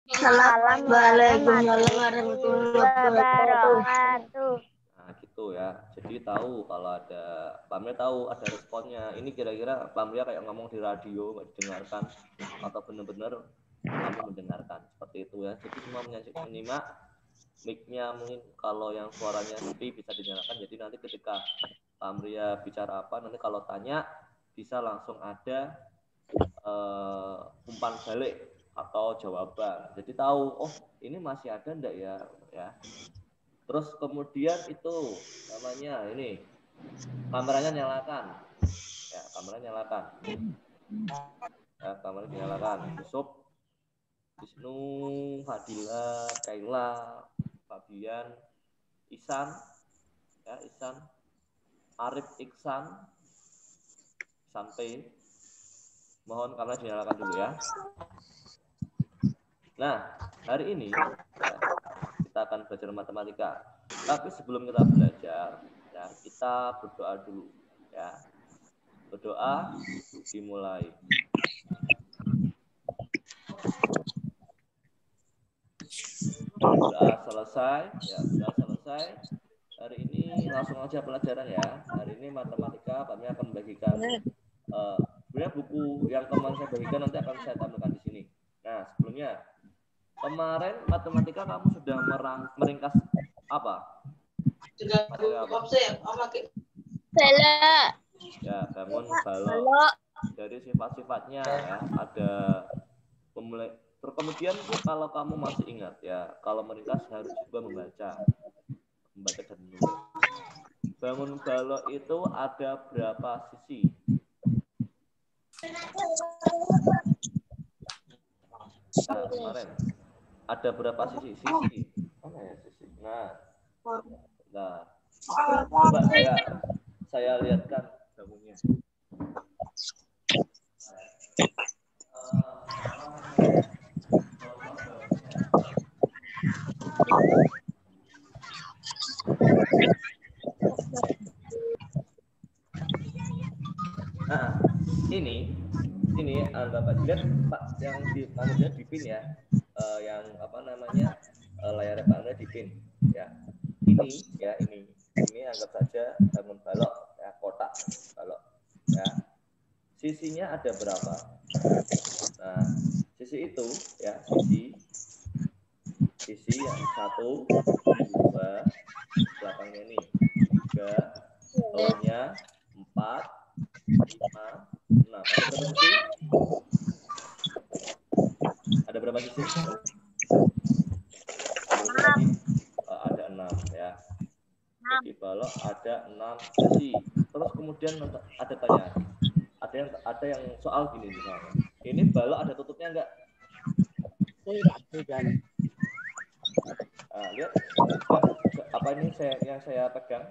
Assalamualaikum warahmatullahi wabarakatuh. Nah, gitu ya. Jadi tahu kalau ada Pamria tahu ada responnya. Ini kira-kira Pamria kayak ngomong di radio, nggak didengarkan atau benar-benar kamu mendengarkan seperti itu ya. Jadi semua menyimak mic-nya mungkin kalau yang suaranya sepi bisa dinyalakan. Jadi nanti ketika Pamria bicara apa, nanti kalau tanya bisa langsung ada umpan balik atau jawaban. Jadi tahu, oh ini masih ada enggak ya? Terus kemudian itu namanya ini kameranya nyalakan. Ya, kameranya nyalakan. Ya, kameranya nyalakan. Yusuf, Wisnu, Fadila, Kaila, Fabian, Isan, ya Isan, Arif Iksan, sampai mohon kameranya dinyalakan dulu ya. Nah, hari ini ya, kita akan belajar matematika. Tapi sebelum kita belajar, ya, kita berdoa dulu. Ya. Berdoa dimulai. Doa selesai, ya doa selesai. Hari ini langsung aja pelajaran ya. Hari ini matematika kami akan membagikan sebenarnya buku yang kemarin saya bagikan nanti akan saya tampilkan di sini. Nah, sebelumnya kemarin matematika kamu sudah meringkas apa? Materi apa? Balok. Ya, bangun balok. Dari sifat-sifatnya ya, ada pemulai. Terus kemudian kalau kamu masih ingat ya, kalau meringkas harus juga membaca dan menulis. Bangun balok itu ada berapa sisi? Nah, kemarin ada berapa sisi? Mana ya sisi? Nah, coba saya lihatkan bangunnya. Nah, ini anggap aja Pak yang di manusia dipin ya, yang apa namanya layarnya Pak Anda dipin ya. Ini anggap saja bangun balok ya, kotak balok ya. Sisinya ada berapa? Nah, sisi itu ya, sisi yang 1, 2, belakangnya ini 3, bawahnya 4, 5, 6. Ada berapa sisi? Ada 6 ya. Di balok ada 6 sisi. Terus kemudian ada tanya. Ada yang soal gini misalnya. Ini balok ada tutupnya enggak? Lihat apa ini yang saya pegang?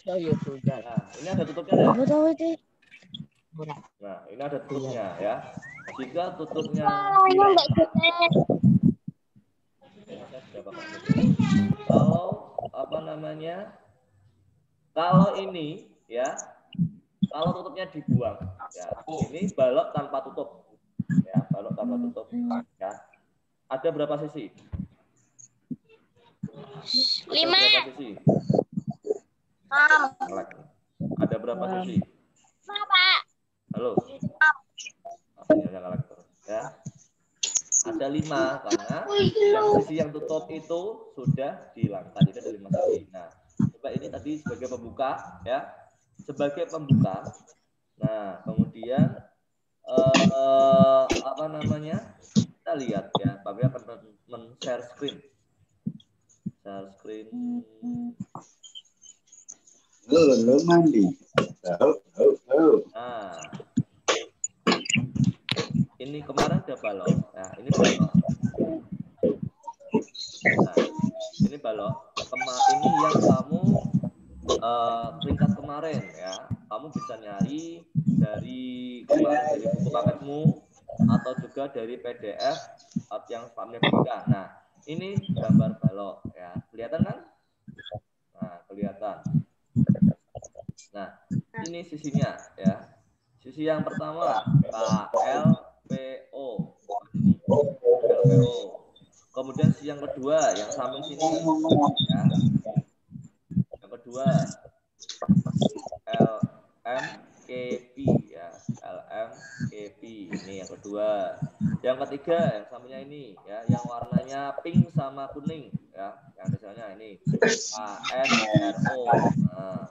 Nah, ini ada tutupnya enggak? Nah, ini ada tutupnya ya. Jika tutupnya kalau apa namanya? Kalau ini ya, kalau tutupnya dibuang ya. Ini balok tanpa tutup. Ya, balok tanpa tutup ya. Ada berapa sisi? 5. Berapa sisi? Ada berapa sisi? Pak. Halo. Ya. Ada 5 karena yang sisi yang tutup itu sudah dihilangkan. Jadi ada 5 sisi. Nah, coba ini tadi sebagai pembuka ya. Sebagai pembuka. Nah, kemudian apa namanya? Kita lihat ya, Pak Bia akan men-share screen. Share screen. Lo mandi. Nah, ini kemarin ada balok. Nah, ini balok. Nah, ini balok. Ini yang kamu ringkas kemarin ya. Kamu bisa nyari dari kemarin dari buku paketmu atau juga dari PDF yang Pamnya berikan. Nah, ini gambar balok ya. Kelihatan kan? Nah, kelihatan. Nah, ini sisinya ya. Sisi yang pertama KLPO. Ini LPO. Kemudian yang kedua yang samping sini ya. Yang kedua LMKP ya, LMKP ini yang kedua. Yang ketiga yang sampingnya ini ya, yang warnanya pink sama kuning ya, yang misalnya ini KNRO. Nah,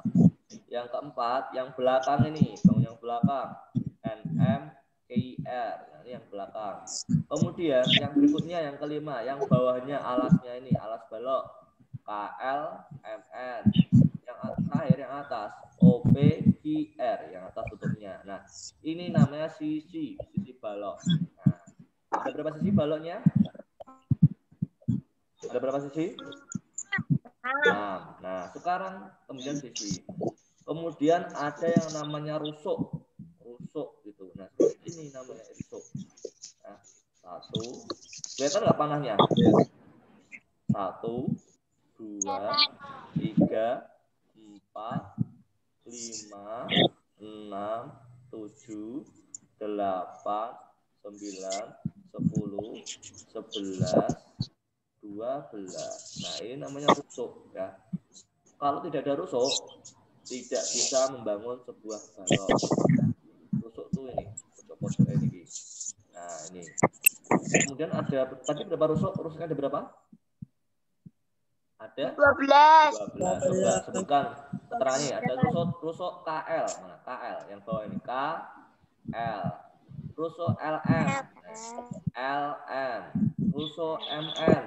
yang keempat yang belakang ini, yang belakang NMKR, nah, ini yang belakang. Kemudian yang berikutnya yang kelima, yang bawahnya alasnya ini, alas balok KLMN. Yang terakhir yang atas OPQR, yang atas tutupnya. Nah, ini namanya sisi balok. Nah, ada berapa sisi baloknya? Ada berapa sisi? 6. Nah, sekarang kemudian sisi. Kemudian ada yang namanya rusuk gitu. Nah, ini namanya rusuk. Nah, 1, kelihatan nggak panahnya? 1, 2, 3, 4, 5, 6, 7, 8, 9, 10, 11, 12. Nah, ini namanya rusuk ya. Kalau tidak ada rusuk, tidak bisa membangun sebuah balok. Rusuk tuh ini, pojok-pojok ini. Nah, ini. Kemudian ada tadi berapa rusuk? Rusuknya ada berapa? Ada 12. Coba sebutkan keterangannya. Ada rusuk KL. Mana? KL yang bawah ini KL. Rusuk LM. LM. Rusuk MN.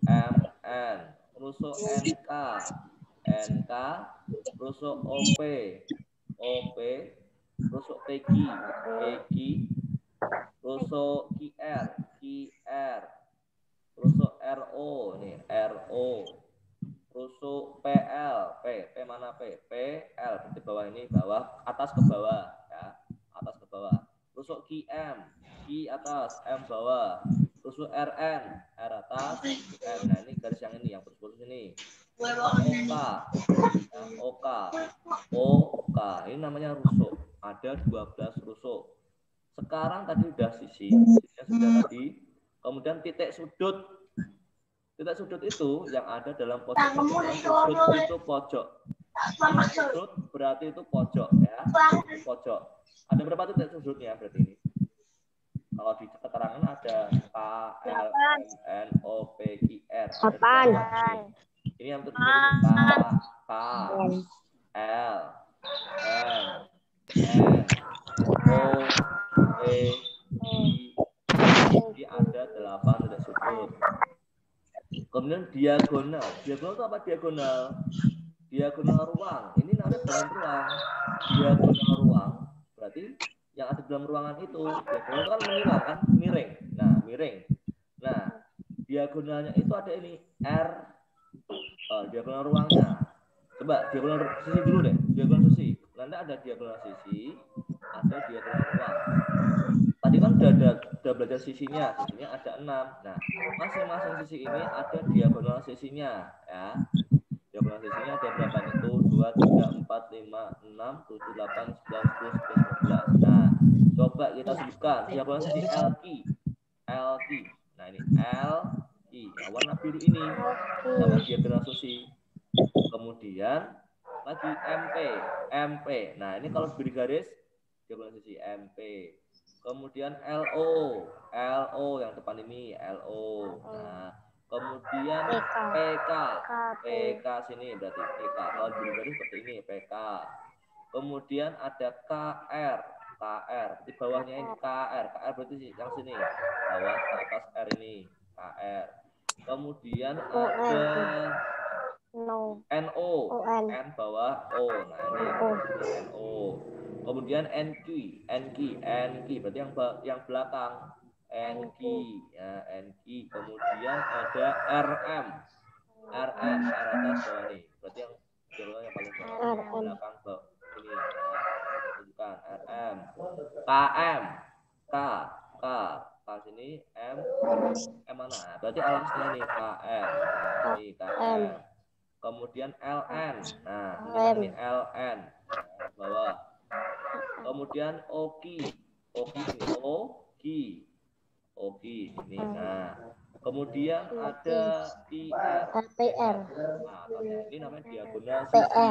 MN. Rusuk NK. NK. Rusuk OP. OP. Rusuk PQ. PQ. Rusuk QR. QR. Rusuk RO. Nih, RO. Rusuk PL, P mana P? PL, di bawah ini, bawah, atas ke bawah, ya, atas ke bawah. Rusuk QM, Q atas, M bawah. Rusuk RN, R atas, M. Nah, ini garis yang ini, yang putus-putus ini. OK, ya, OK, ini namanya rusuk. Ada 12 rusuk. Sekarang tadi udah sisinya sudah tadi. Kemudian titik sudut. Titik sudut itu yang ada dalam pojok. Sudut itu pojok. Sudut berarti itu pojok ya. Pojok. Ada berapa titik sudutnya berarti ini? Kalau di keterangan ada K, L, M, N, O, P, Q, R. Ini yang tutup ini K, L, M, N, O, P, Q. Jadi ada 8 titik sudut. Kemudian diagonal. Diagonal itu apa diagonal? Diagonal ruang. Ini namanya bangun ruang. Diagonal ruang berarti yang ada dalam ruangan itu. Diagonal itu kan menyilang kan, miring. Nah, miring. Nah, diagonalnya itu ada ini R. Diagonal ruangnya. Coba diagonal sisi dulu deh. Diagonal sisi. Nanti ada diagonal sisi, ada diagonal ruang. Tadi kan udah belajar sisinya ada 6. Nah, masing-masing sisi ini ada diagonal sisinya ya. Diagonal sisinya ada berapa nih? 1, 2, 3, 4, 5, 6, 7, 8, 9, 10, 11, 12. Nah, coba kita sebutkan diagonal sisi LQ. LQ. Nah, ini LQ. Nah, warna biru ini nama diagonal sisi. Kemudian lagi MP. Nah, ini kalau beri garis diagonal sisi MP. Kemudian LO yang depan ini LO. Nah, kemudian PK sini berarti PK. Kalau beri garis seperti ini PK. Kemudian ada KR. Di bawahnya ini KR berarti yang sini bawah ke atas R ini KR. Kemudian ada NO, N bawah O. Nah, ini NO. Kemudian NQ berarti yang belakang. NQ ya, NQ. Kemudian ada RM. R atas bawah nih. Berarti yang paling bawah belakang bawah ini ya. Tunjukkan RM. KM. K sini M mana? Berarti alasnya nih KM. Nah, ini KM. Kemudian LN. Nah, ini LN bawah. Kemudian OKI. OKI. OI ini. Nah, kemudian ada IR. PR. Nah, ini namanya diagonal sisi.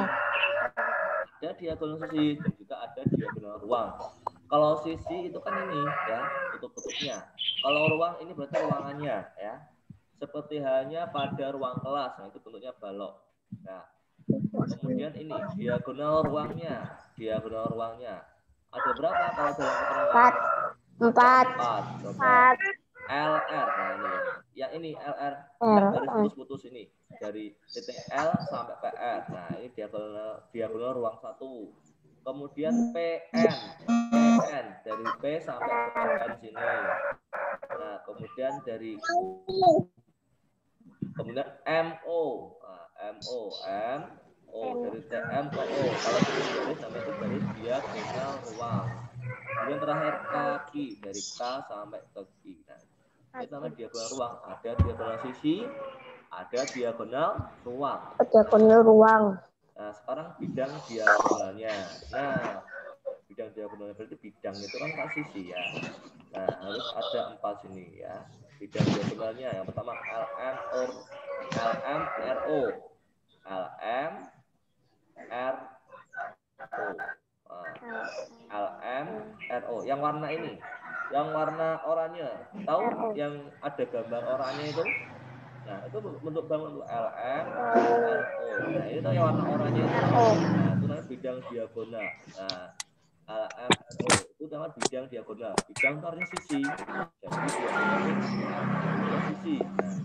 Ada diagonal sisi dan juga ada diagonal ruang. Kalau sisi itu kan ini ya, tutup-tutupnya. Kalau ruang ini berarti ruangannya ya. Seperti halnya pada ruang kelas. Nah, itu bentuknya balok. Nah, kemudian ini diagonal ruangnya. Diagonal ruangnya. Ada berapa kalau dalam keterangan? 4. Coba. LR. Nah, ini ya. Yang ini LR yang garis putus-putus ini dari titik L sampai PR. Nah, ini diagonal ruang 1. Kemudian PN dari P sampai ke PN sini. Nah, kemudian dari MO. Nah, MO dari TM ke O. Kalau itu garis namanya itu garis diagonal ruang. Kemudian terakhir kaki dari K sampai ke Q. Nah, itu namanya diagonal ruang. Ada diagonal sisi, ada diagonal ruang. Diagonal ruang. Nah, sekarang bidang diagonalnya. Nah, bidang diagonalnya berarti bidang itu kan kan sisi ya. Nah, harus ada 4 sini ya. Bidang diagonalnya yang pertama LM RO. LM RO. Yang warna ini. Yang warna oranye. Tahu yang ada gambar oranye itu? Nah, itu bentuk bangun untuk LM RO. Nah, ini tuh yang warna oranye itu. Nah, itu namanya bidang diagonal. Nah, LM RO itu namanya bidang diagonal. Bidang itu artinya sisi. Jadi diagonal itu sisi.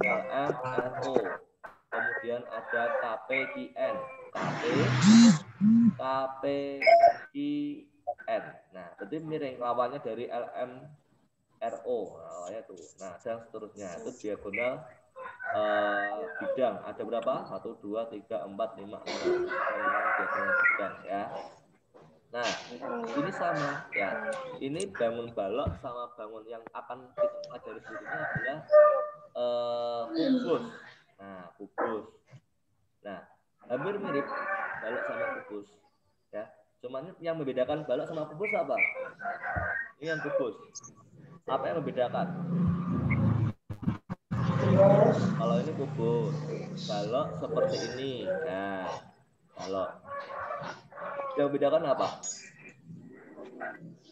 Nah, LM RO. Kemudian ada KPQN. KPQN. Nah, berarti miring lawannya dari LM RO. Nah, lawannya tuh. Nah, dan seterusnya itu diagonal bidang. Ada berapa? 1, 2, 3, 4, 5, 6. Diagonal bidang ya. Nah, ini sama ya. Ini bangun balok sama bangun yang akan kita pelajari berikutnya adalah kubus. Nah, kubus. Nah, hampir mirip balok sama kubus ya. Cuman yang membedakan balok sama kubus apa? Ini yang kubus. Apa yang membedakan? Kalau ini kubus, balok seperti ini. Nah, balok. Yang membedakan apa?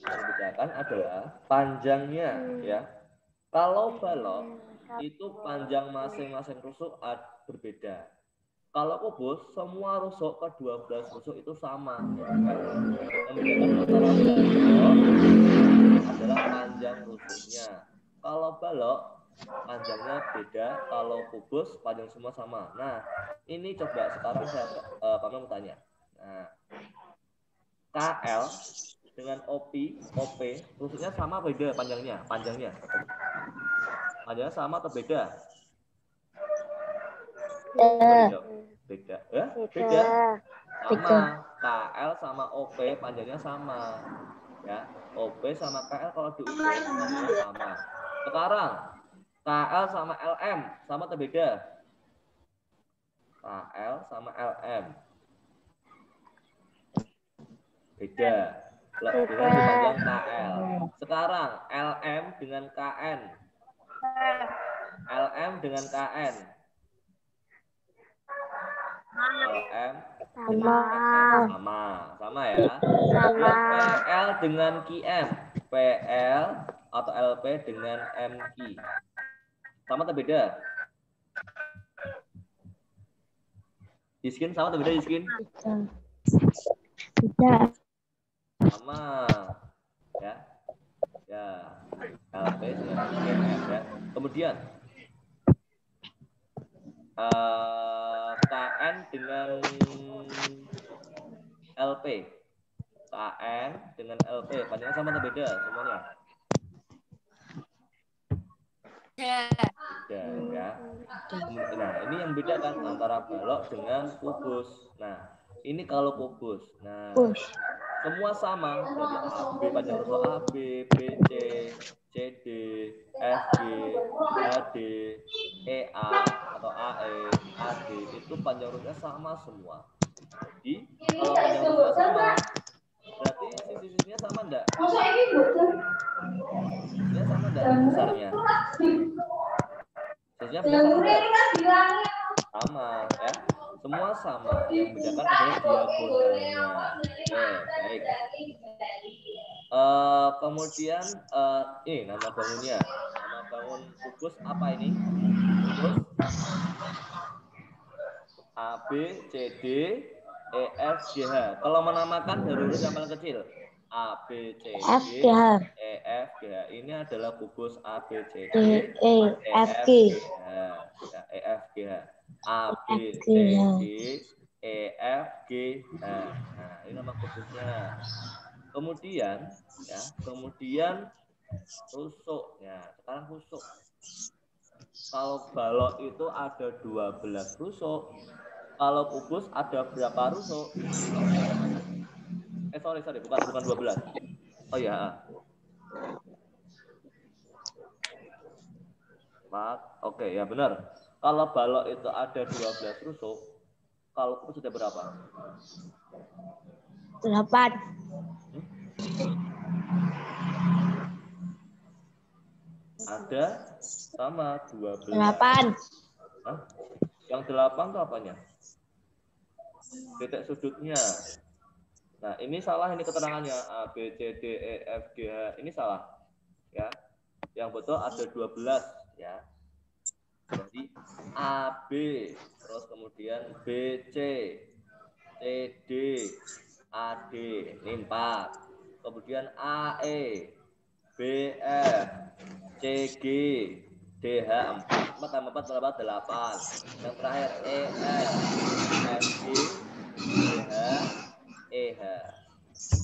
Yang membedakan adalah panjangnya ya. Kalau balok itu panjang masing-masing rusuk berbeda. Kalau kubus, semua rusuk ke-12 rusuk itu sama. Yang membedakan antara balok adalah panjang rusuknya. Kalau balok panjangnya beda, kalau kubus panjang semua sama. Nah, ini coba sekarang saya Paman mau tanya. Nah, KL dengan OP rusuknya sama beda panjangnya? Panjangnya sama atau beda? Beda. Beda. Sama. KL sama OP panjangnya sama. Ya, OP sama KL kalau diukur panjangnya sama. Sekarang KL sama LM sama atau beda? KL sama LM beda. Dengan panjang KL. Sekarang LM dengan KN. LM dengan KN. LM sama ya. Lihat PL dengan QM, PL atau LP dengan MQ. Sama atau beda? Diskin sama atau beda diskin? Beda. Sama ya. Ya. LP dengan QM ya. Kemudian KN dengan LP. KN dengan LP panjangnya sama atau beda semuanya? Beda ya. Nah, ini yang bedakan antara balok dengan kubus. Nah, ini kalau kubus. Nah, semua sama. Jadi AB panjang rusuk AB, BC, CD, FG, HD, EA atau AE, AD itu panjang rusuknya sama semua. Jadi kalau panjang rusuknya sama, berarti sisi-sisinya sama enggak? Sisinya sama enggak? enggak besarnya? Sisinya besar sama enggak? Sama ya. Semua sama. Yang membedakan adalah diagonalnya. Oke, baik. Kemudian ini nama bangunnya. Nama bangun kubus apa ini? Kubus A, B, C, D, E, F, G, H. Kalau menamakan dari urut yang paling kecil. A, B, C, D, E, F, G, H. Ini adalah kubus A, B, C, D, E, F, G, H. Ya, E, F, G, H. A, B, C, D, E, F, G, H. Nah, ini nama kubusnya. Kemudian, ya, rusuk. Ya, sekarang rusuk. Kalau balok itu ada 12 rusuk. Kalau kubus ada berapa rusuk? Sorry, bukan 12. Oh ya. 4. Oke, ya benar. Kalau balok itu ada 12 rusuk, kalau kubus sudah berapa? 8. Ada sama 12. 8. Hah? Yang 8 itu apanya? Titik sudutnya. Nah, ini salah ini keterangannya. A, B, C, D, E, F, G, H. Ini salah. Ya. Yang betul ada 12 ya. Jadi A, B, terus kemudian B, C, C, D, A, D, ini 4. Kemudian A, E, B, F, C, G, D, H, 4. 4 tambah 4 berapa? 8. Yang terakhir E, F, F, G, D, H, E, H.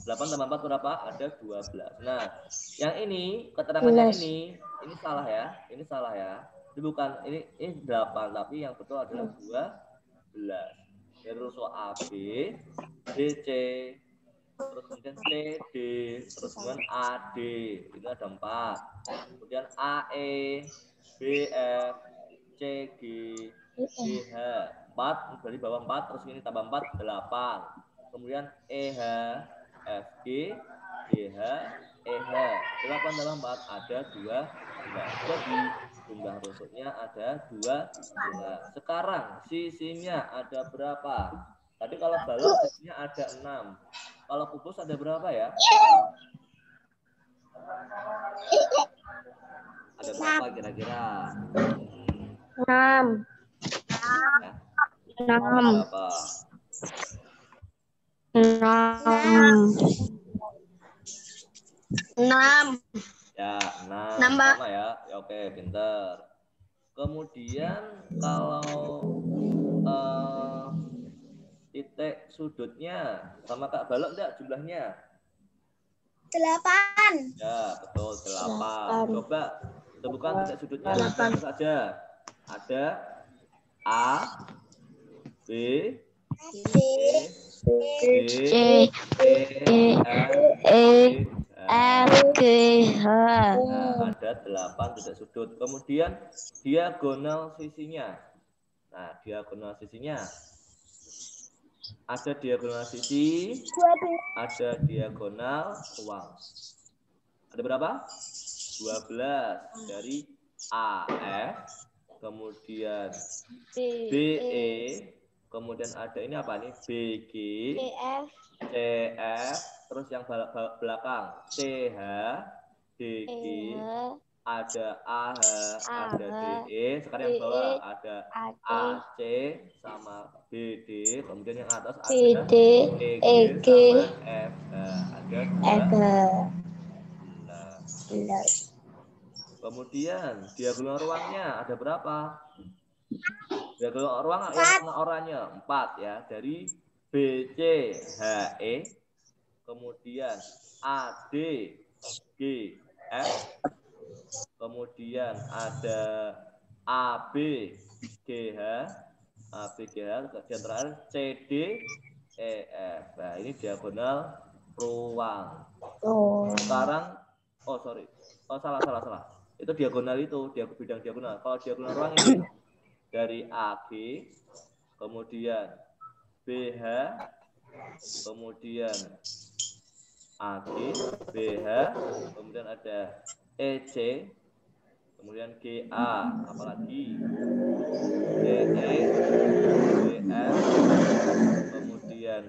8 tambah 4 berapa? Ada 12. Nah, yang ini, keterangannya ini salah ya. Ini salah ya. Ini bukan, ini 8, tapi yang betul adalah 12. Dari rusuk A, B, D, C, terus kemudian C, D, terus kemudian A, D. Itu ada 4. Kemudian A, E, B, F, C, G, D, H. 4, dari bawah 4, terus ini tambah 4, 8. Kemudian E, H, F, G, D, H, E, H. 8 tambah 4 ada 12. Jadi jumlah rusuknya ada 12. Sekarang sisinya ada berapa? Tadi kalau balok sisinya ada 6. Kalau kubus ada berapa ya? Ada berapa kira-kira? 6. Ya. 6. Berapa? 6. Ya, 6 sama ya. Ya oke, pinter. Kemudian kalau titik sudutnya sama Kak Balok enggak jumlahnya? 8. Ya, betul 8. Coba temukan titik sudutnya apa saja. Ada A, B, C, D, E, F, G, H. Nah, ada 8 titik sudut. Kemudian diagonal sisinya. Nah, diagonal sisinya. Ada diagonal sisi, ada diagonal ruang. Ada berapa? 12 dari AF, kemudian BE, kemudian ada ini apa nih? BG, CF, terus yang belakang CH, DG, ada AH, ada DE, sekarang yang bawah ada AC sama BD, kemudian yang atas ada EG sama F. Ada 12. Kemudian diagonal ruangnya ada berapa? Diagonal ruang yang kena oranye 4 ya, dari BCHE, kemudian ADGF, kemudian ada ABGH, dan terakhir CDEF. Nah, ini diagonal ruang. Sekarang, salah. Itu diagonal itu, bidang diagonal. Kalau diagonal ruang ini dari AB, kemudian BH, kemudian AG, BH, kemudian ada EC, kemudian GA, apalagi GE, GF, kemudian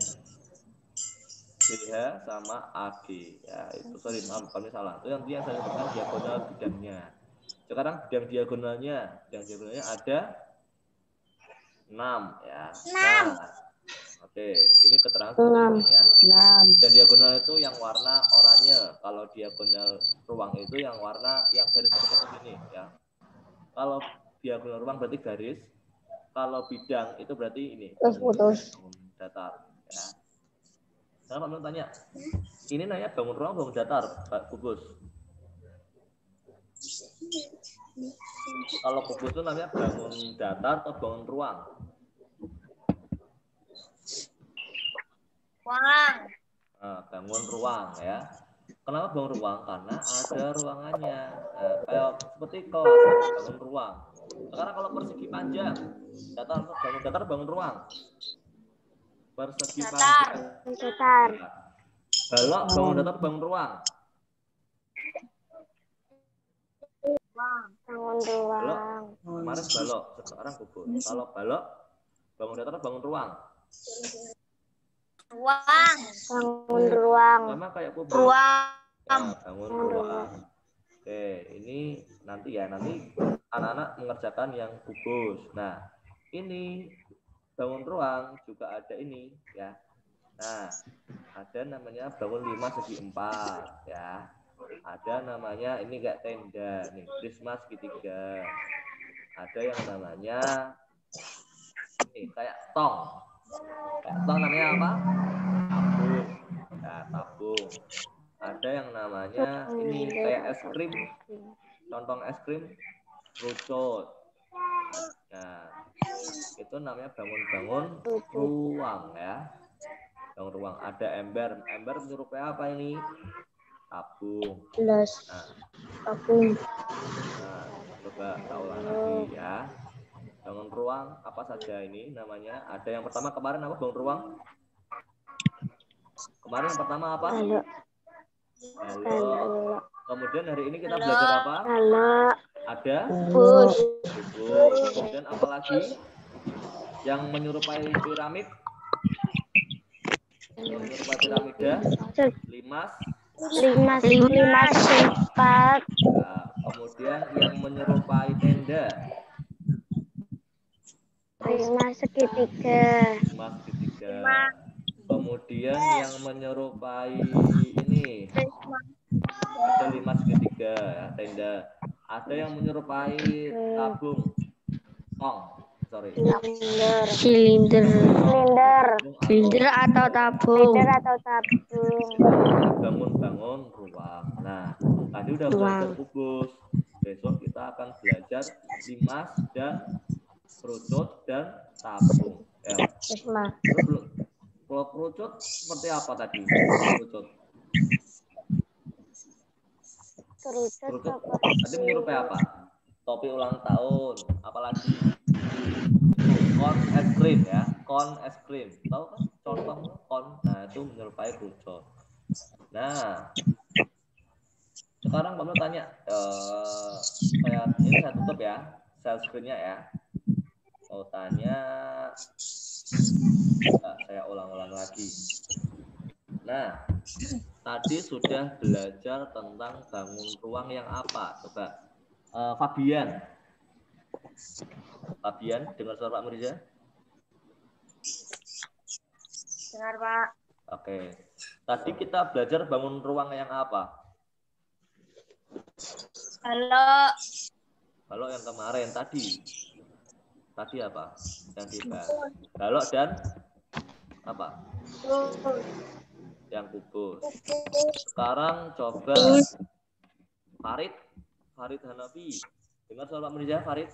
BH sama AG. Ya, itu sorry, maaf kami salah. Itu yang saya sebutkan diagonal bidangnya. Sekarang bidang diagonalnya ada 6 ya. 6. Nah, oke, ini keterangan seperti ini ya. 6. Dan diagonal itu yang warna oranye. Kalau diagonal ruang itu yang warna yang garis putus ini ya. Kalau diagonal ruang berarti garis. Kalau bidang itu berarti ini. Putus. Datar ya. Sekarang Pak tanya, ini nanya bangun ruang, bangun datar, Pak Kubus. Kalau Kubus itu namanya bangun datar atau bangun ruang? Ruang. Nah, bangun ruang ya. Kenapa bangun ruang? Karena ada ruangannya. Nah, kayak seperti kelas, bangun ruang. Sekarang kalau persegi panjang, bangun datar, bangun ruang. Persegi panjang. Datar. Balok, bangun datar, bangun ruang. Bangun ruang. Kemarin balok, sekarang Kubus. Kalau balok, bangun datar, bangun ruang. Ruang. Bangun ruang. Sama kayak Kubus. Ruang. Nah, bangun ruang. Oke, ini nanti anak-anak mengerjakan yang Kubus. Nah, ini bangun ruang juga ada ini ya. Nah, ada namanya bangun 5 segi 4 ya. Ada namanya ini kayak tenda nih, prisma segitiga. Ada yang namanya ini kayak tong. Kayak tong namanya apa? Tabung. Ya, tabung. Ada yang namanya ini kayak es krim. Contoh es krim kerucut. Nah, itu namanya bangun-bangun ruang ya. Bangun ruang. Ada ember. Ember menyerupai apa ini? Tabung. Nah, tabung. Nah, coba kita ulang lagi ya. Bangun ruang apa saja ini namanya? Ada yang pertama kemarin apa bangun ruang? Kemarin yang pertama apa? Halo. Kemudian hari ini kita belajar apa? Halo. Ada Bus. Kemudian apa lagi? Yang menyerupai piramid? Menyerupai piramida? Limas. 5 sempat. Nah, kemudian yang menyerupai tenda? 5 segitiga. 5 segitiga. Kemudian yang menyerupai ini ada 5 segitiga ya, tenda. Ada yang menyerupai tabung. Silinder atau tabung. Bangun-bangun ruang. Nah, tadi udah belajar Kubus. Besok kita akan belajar limas dan kerucut dan tabung. Ya. Terus kalau kerucut seperti apa tadi? Kerucut tadi menyerupai apa? Topi ulang tahun, apalagi kon es krim ya, kon es krim. Tahu kan contoh kon? Nah, itu menyerupai kerucut. Nah, sekarang kamu tanya, ini saya tutup ya, share screen-nya ya. Mau tanya, saya ulang-ulang lagi. Nah, tadi sudah belajar tentang bangun ruang yang apa? Coba, Fabian, dengar suara Pak Mirza? Dengar, Pak. Oke. Tadi kita belajar bangun ruang yang apa? Halo yang kemarin tadi. Tadi apa? Yang dibahas. Balok dan apa? Yang kubus. Sekarang coba Farid Hanafi. Dengar suara Pak Mirza, Farid?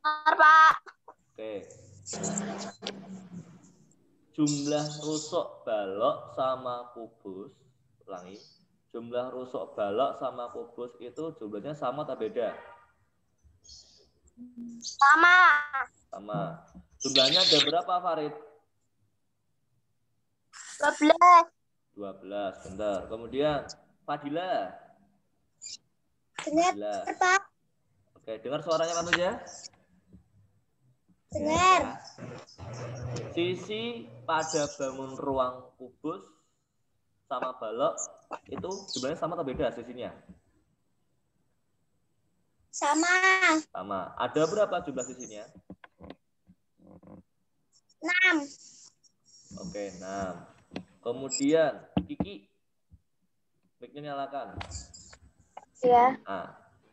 Dengar, Pak. Oke. Jumlah rusuk balok sama kubus, ulangi. Jumlah rusuk balok sama kubus itu jumlahnya sama atau beda? Sama. Jumlahnya ada berapa, Farid? 12. 12, bentar. Kemudian Fadila. Dengar, Pak. Oke, dengar suaranya Pak ya? Dengar. Ya. Sisi pada bangun ruang kubus sama balok itu sebenarnya sama atau beda sisinya? Sama. Sama. Ada berapa jumlah sisinya? 6. Oke, 6. Kemudian Kiki, mic-nya nyalakan. Ya. Nah,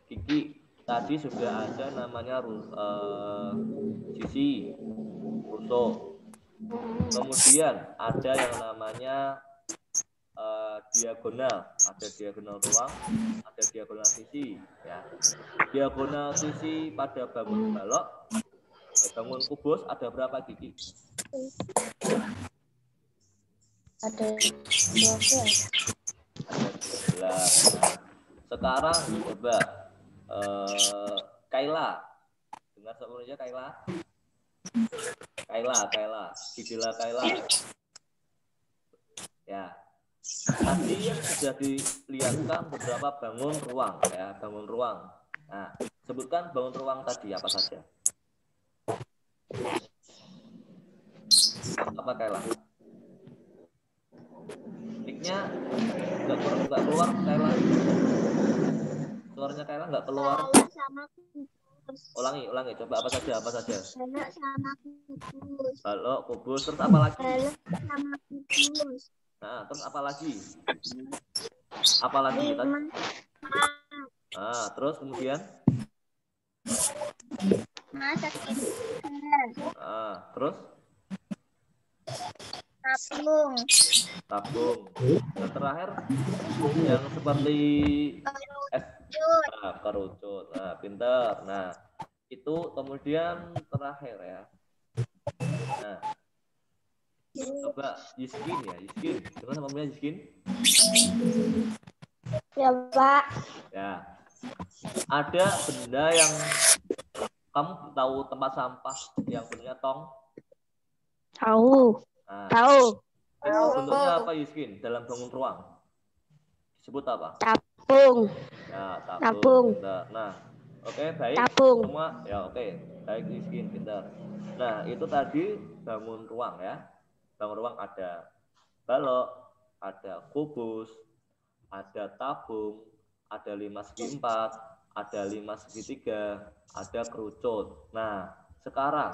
Kiki, tadi sudah ada namanya sisi, rusuk. Kemudian ada yang namanya diagonal. Ada diagonal ruang, ada diagonal sisi. Ya. Diagonal sisi pada bangun balok, bangun kubus ada berapa Kiki? Ada 12. Ada 12. Nah, sekarang coba Kaila. Dengar sebelumnya Kaila. Judila Kaila. Ya. Tadi sudah dilihatkan beberapa bangun ruang ya, bangun ruang. Nah, sebutkan bangun ruang tadi apa saja. Apa Kaila? Mic-nya nggak keluar Kaila. Suaranya Kaila nggak keluar. Sama kubus. Ulangi. Coba apa saja? Balok sama kubus. Balok, kubus, terus apa lagi? Balok sama kubus. Nah, terus apa lagi? Apa lagi? Nah, terus kemudian? Masak ikan. Nah, terus? Tabung. Dan terakhir yang seperti kerucut. Nah, pinter. Nah, itu kemudian terakhir ya. Nah, coba Yiskin ya, Yiskin. Gimana sama punya Yiskin? Ya, Pak. Ya. Ada benda yang kamu tahu tempat sampah yang bentuknya tong? Tahu. Nah, Tahu. itu bentuknya apa Yiskin dalam bangun ruang? Disebut apa? Tabung. Ya, Tabung. Pintar. Nah, oke, baik. Tabung. Semua ya oke. Baik Yiskin, pintar. Nah, itu tadi bangun ruang ya. Bangun ruang ada balok, ada kubus, ada tabung, ada 5×4, ada 5×3, ada kerucut. Nah, sekarang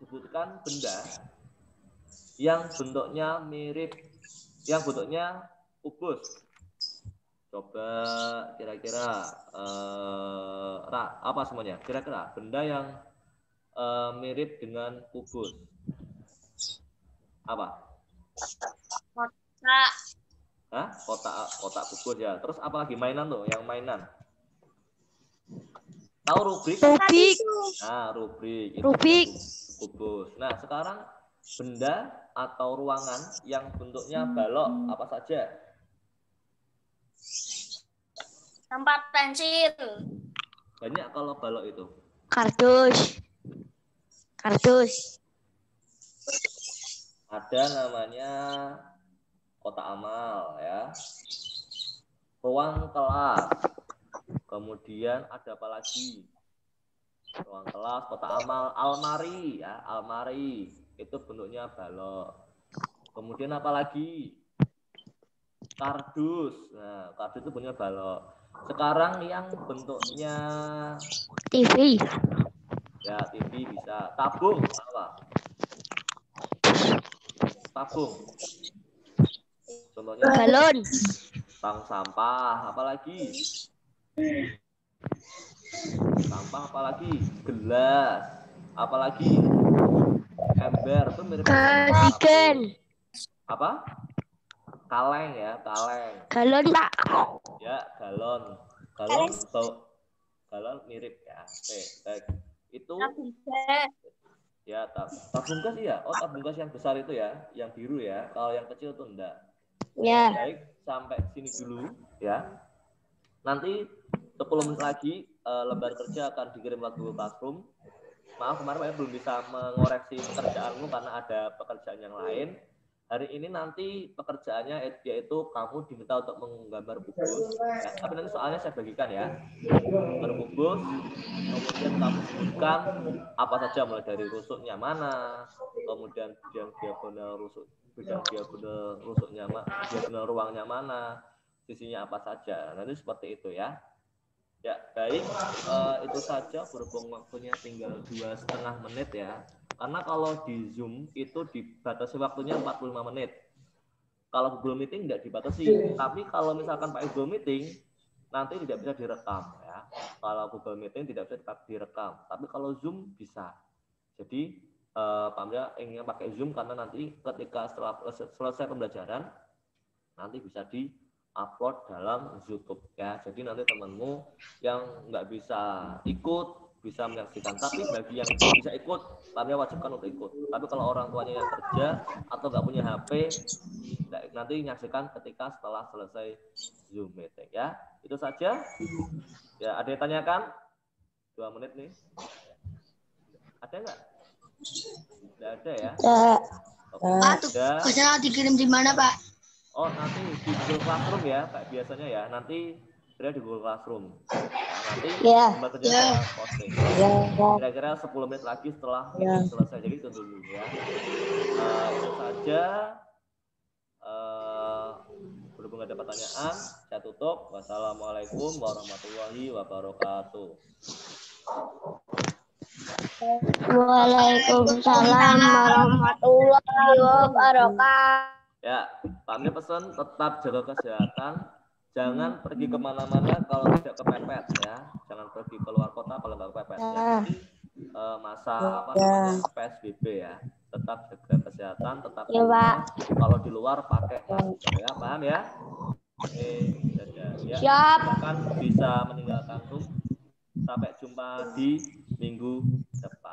sebutkan benda yang bentuknya mirip, yang bentuknya kubus. Coba kira-kira apa semuanya? Kira-kira benda yang mirip dengan kubus. Apa? Kotak. Hah? Kotak kubus ya. Terus apa lagi mainan tuh? Yang mainan. Tahu rubrik? Rubik. Nah, rubrik. Rubik. Kubus. Nah, sekarang benda atau ruangan yang bentuknya balok apa saja? Tempat pensil. Banyak kalau balok itu. Kardus. Ada namanya kotak amal ya. Ruang kelas. Kemudian ada apa lagi? Ruang kelas, kotak amal, almari ya, almari. Itu bentuknya balok. Kemudian apa lagi? Kardus. Nah, kardus itu bentuknya balok. Sekarang yang bentuknya TV. ya, TV bisa. Tabung apa? Tabung. Contohnya Galon. tong sampah, apalagi? Sampah apalagi? Gelas. Apalagi? Ember itu mirip Kardigan. apa? Kaleng ya, kaleng. Galon, Pak. Ya, galon mirip ya. Oke, baik. Itu ya tabung gas ya. Oh, tabung gas yang besar itu ya, yang biru ya. Kalau yang kecil itu enggak. Ya. Baik, sampai sini dulu ya. Nanti 10 menit lagi lembar kerja akan dikirim ke Google Classroom. Maaf kemarin saya belum bisa mengoreksi pekerjaanmu karena ada pekerjaan yang lain. Hari ini nanti pekerjaannya yaitu kamu diminta untuk menggambar bungkus. Ya, tapi nanti soalnya saya bagikan ya. Menggambar bungkus, kemudian kamu sebutkan apa saja mulai dari rusuknya mana, kemudian bidang diagonal rusuknya mana, diagonal ruangnya mana, sisinya apa saja. Nanti seperti itu ya. Ya baik, itu saja berhubung waktunya tinggal 2,5 menit ya. Karena kalau di Zoom itu dibatasi waktunya 45 menit. Kalau Google Meeting tidak dibatasi. Tapi kalau misalkan pakai Google Meeting, nanti tidak bisa direkam. Ya. Kalau Google Meeting tidak bisa direkam. Tapi kalau Zoom bisa. Jadi, Pak Amda ingin pakai Zoom karena nanti ketika setelah selesai pembelajaran, nanti bisa di-upload dalam YouTube. Ya. Jadi nanti temanmu yang nggak bisa ikut, bisa menyaksikan, tapi bagi yang bisa ikut, kami wajibkan untuk ikut. Tapi kalau orang tuanya yang kerja atau nggak punya HP, nanti menyaksikan ketika setelah selesai Zoom meeting ya. Itu saja. Ya, ada yang tanyakan? 2 menit nih. Ada nggak? Nggak ada ya? Oke, ada. Tugasnya dikirim di mana, Pak? Oh, nanti di Google Classroom ya, kayak biasanya ya. Nanti di Google Classroom. Nah, nanti saya posting. Kira-kira 10 menit lagi setelah meeting selesai. Jadi tunggu dulu ya. Itu saja. Berhubung ada pertanyaan, saya tutup. Wassalamualaikum warahmatullahi wabarakatuh. Waalaikumsalam warahmatullahi wabarakatuh. Ya, kami pesan tetap jaga kesehatan. Jangan pergi kemana-mana kalau tidak kepepet ya. Jangan pergi keluar kota kalau nggak kepepet. Jadi masa PSBB ya. Tetap jaga kesehatan, tetap ya, Pak. Kalau di luar pakai masker ya, paham ya? Oke, ya. Siap. Bahkan bisa meninggalkan Zoom. Sampai jumpa di minggu depan.